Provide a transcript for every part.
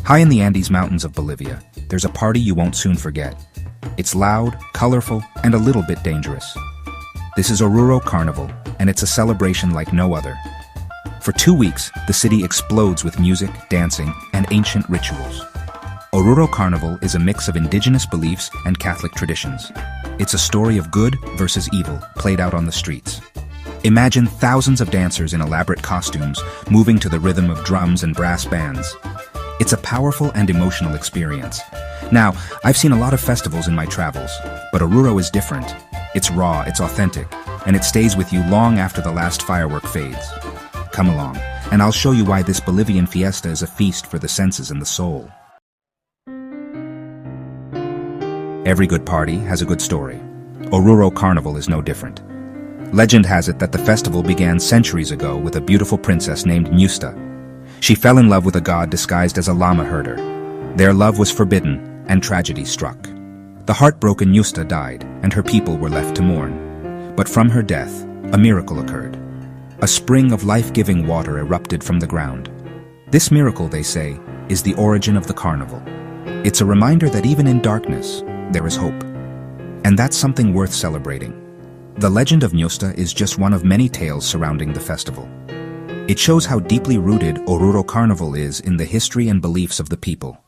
High in the Andes Mountains of Bolivia, there's a party you won't soon forget. It's loud, colorful, and a little bit dangerous. This is Oruro Carnival, and it's a celebration like no other. For 2 weeks, the city explodes with music, dancing, and ancient rituals. Oruro Carnival is a mix of indigenous beliefs and Catholic traditions. It's a story of good versus evil played out on the streets. Imagine thousands of dancers in elaborate costumes moving to the rhythm of drums and brass bands. It's a powerful and emotional experience. Now, I've seen a lot of festivals in my travels, but Oruro is different. It's raw, it's authentic, and it stays with you long after the last firework fades. Come along, and I'll show you why this Bolivian fiesta is a feast for the senses and the soul. Every good party has a good story. Oruro Carnival is no different. Legend has it that the festival began centuries ago with a beautiful princess named Ñusta. She fell in love with a god disguised as a llama herder. Their love was forbidden, and tragedy struck. The heartbroken Ñusta died, and her people were left to mourn. But from her death, a miracle occurred. A spring of life-giving water erupted from the ground. This miracle, they say, is the origin of the carnival. It's a reminder that even in darkness, there is hope. And that's something worth celebrating. The legend of Ñusta is just one of many tales surrounding the festival. It shows how deeply rooted Oruro Carnival is in the history and beliefs of the people.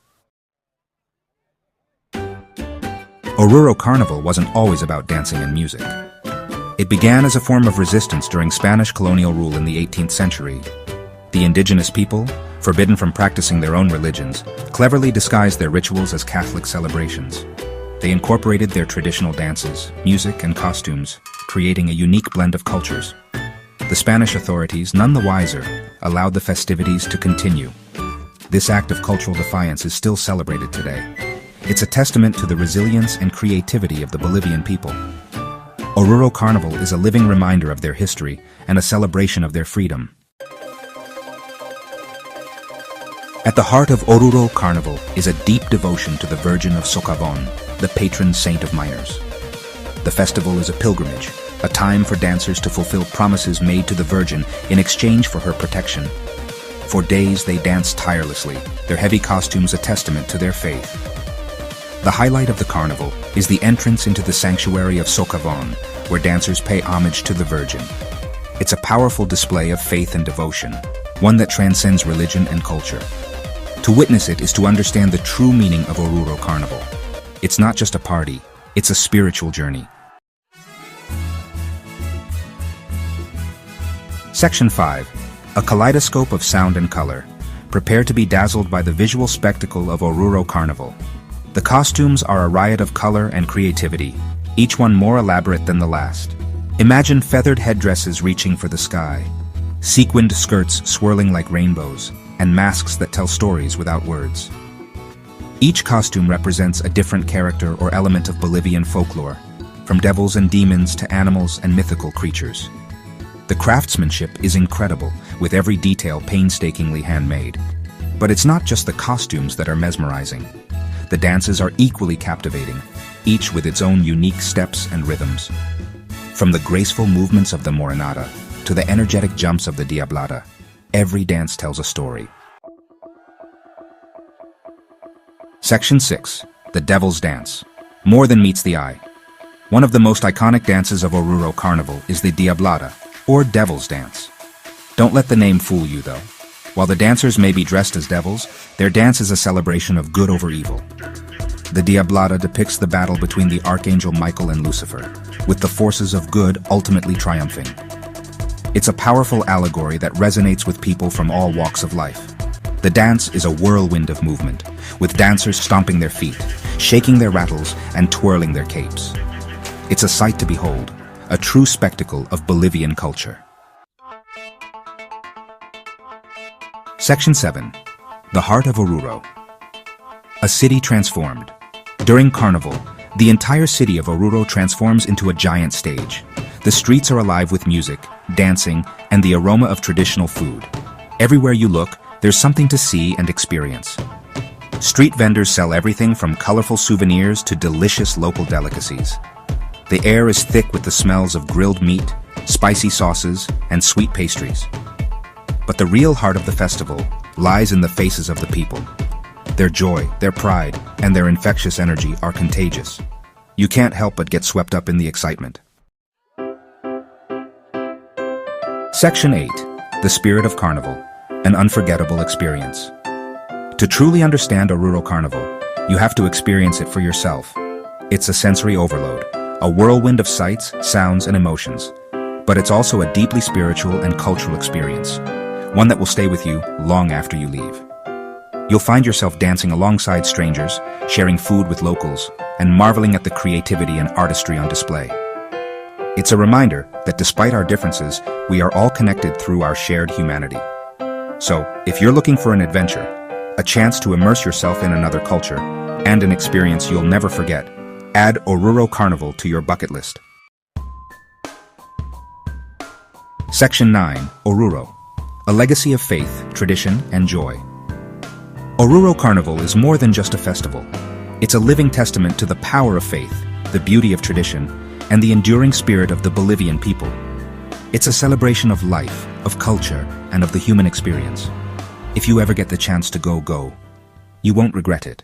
Oruro Carnival wasn't always about dancing and music. It began as a form of resistance during Spanish colonial rule in the 18th century. The indigenous people, forbidden from practicing their own religions, cleverly disguised their rituals as Catholic celebrations. They incorporated their traditional dances, music, and costumes, creating a unique blend of cultures. The Spanish authorities, none the wiser, allowed the festivities to continue. This act of cultural defiance is still celebrated today. It's a testament to the resilience and creativity of the Bolivian people. Oruro Carnival is a living reminder of their history and a celebration of their freedom. At the heart of Oruro Carnival is a deep devotion to the Virgin of Socavon, the patron saint of miners. The festival is a pilgrimage, a time for dancers to fulfill promises made to the Virgin in exchange for her protection. For days they dance tirelessly, their heavy costumes a testament to their faith. The highlight of the carnival is the entrance into the sanctuary of Socavon, where dancers pay homage to the Virgin. It's a powerful display of faith and devotion, one that transcends religion and culture. To witness it is to understand the true meaning of Oruro Carnival. It's not just a party, it's a spiritual journey. Section 5. A kaleidoscope of sound and color. Prepare to be dazzled by the visual spectacle of Oruro Carnival. The costumes are a riot of color and creativity, each one more elaborate than the last. Imagine feathered headdresses reaching for the sky, sequined skirts swirling like rainbows, and masks that tell stories without words. Each costume represents a different character or element of Bolivian folklore, from devils and demons to animals and mythical creatures. The craftsmanship is incredible, with every detail painstakingly handmade. But it's not just the costumes that are mesmerizing. The dances are equally captivating, each with its own unique steps and rhythms. From the graceful movements of the Morenada to the energetic jumps of the Diablada, every dance tells a story. Section 6. The Devil's Dance. More than meets the eye. One of the most iconic dances of Oruro Carnival is the Diablada, or Devil's Dance. Don't let the name fool you, though. While the dancers may be dressed as devils, their dance is a celebration of good over evil. The Diablada depicts the battle between the Archangel Michael and Lucifer, with the forces of good ultimately triumphing. It's a powerful allegory that resonates with people from all walks of life. The dance is a whirlwind of movement, with dancers stomping their feet, shaking their rattles, and twirling their capes. It's a sight to behold, a true spectacle of Bolivian culture. Section 7. The Heart of Oruro. A city transformed. During Carnival, the entire city of Oruro transforms into a giant stage. The streets are alive with music, dancing, and the aroma of traditional food. Everywhere you look, there's something to see and experience. Street vendors sell everything from colorful souvenirs to delicious local delicacies. The air is thick with the smells of grilled meat, spicy sauces, and sweet pastries. But the real heart of the festival lies in the faces of the people. Their joy, their pride, and their infectious energy are contagious. You can't help but get swept up in the excitement. Section 8. The Spirit of Carnival, an unforgettable experience. To truly understand Oruro Carnival, you have to experience it for yourself. It's a sensory overload, a whirlwind of sights, sounds, and emotions. But it's also a deeply spiritual and cultural experience, one that will stay with you long after you leave. You'll find yourself dancing alongside strangers, sharing food with locals, and marveling at the creativity and artistry on display. It's a reminder that despite our differences, we are all connected through our shared humanity. So, if you're looking for an adventure, a chance to immerse yourself in another culture, and an experience you'll never forget, add Oruro Carnival to your bucket list. Section 9. Oruro, a legacy of faith, tradition, and joy. Oruro Carnival is more than just a festival. It's a living testament to the power of faith, the beauty of tradition, and the enduring spirit of the Bolivian people. It's a celebration of life, of culture, and of the human experience. If you ever get the chance to go, you won't regret it.